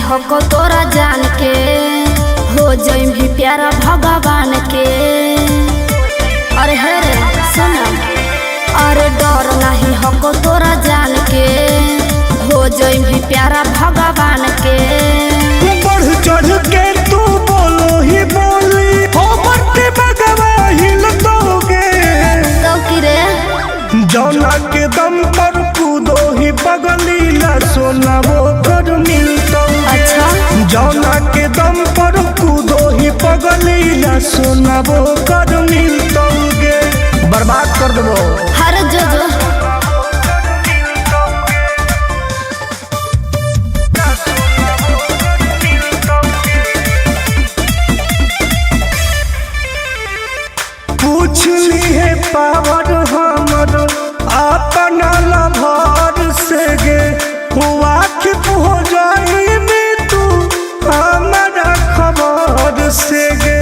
हको तोरा जान के, हो जाइम भी प्यारा भगवान के। अरे हे रे सुना, अरे डर नहीं हको तोरा जान के, हो जाइम भी प्यारा भगवान के। बढ़ चढ़ के तू बोलो ही बोली, हो मरते भगवा हिल दोगे। तो की रे जौना के दम पर कूदो ही पगली, ना सोना वो कर मिलता। अच्छा जौना के दम पर कूदो ही पगली, ना सोना वो कर मिलतोगे। बर्बाद कर दो हर जो पूछली है पावर हमर अपना लभर से गे, वाकिफ हो जाई में तू हमारा खबर से गे।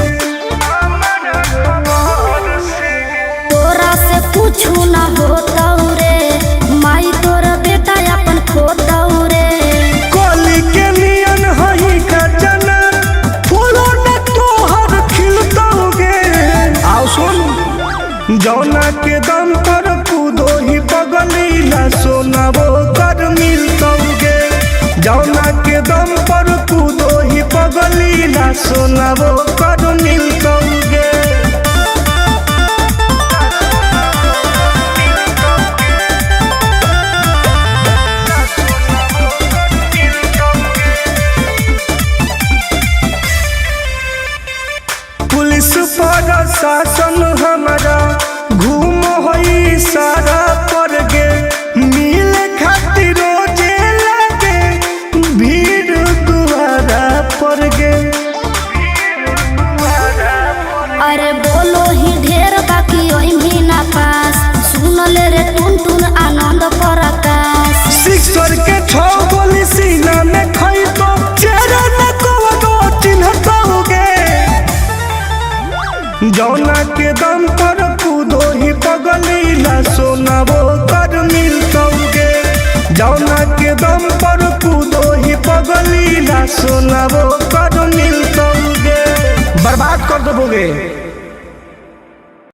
तोरा से पूछू ना होता रे, माई तोरा बेटा अपन खोता रे। कली के नियन हई का जना, फूलो न तोहर खिलतोगे। आओ सुन, जौना के दम पर कूदो ही पगली, ना सोना वो कर मिलतोगे। जौना के दम पर कूदो ही पगली, ना सोना वो कर मिलतोगे। पुलिस प्रशासन हमारा घूम होई सारा पर गे, मिले खातिर रोजे लगे भीड़ दुआरा पर गे। अरे बोलो ही ढेर बाकी ओई भी ना पास, सुन ले रे टुन टुन आनंद प्रकाश। सिक्सर के 6 गोली सीना में खाई तो चेहरा न को चिन्हतोगे। जौना के दम पर कूदो ही पगली, ना सोना वो कर मिलतोगे। जौना के दम पर कूदो ही पगली, ना सोना वो कर मिलतोगे। बर्बाद कर दोगे।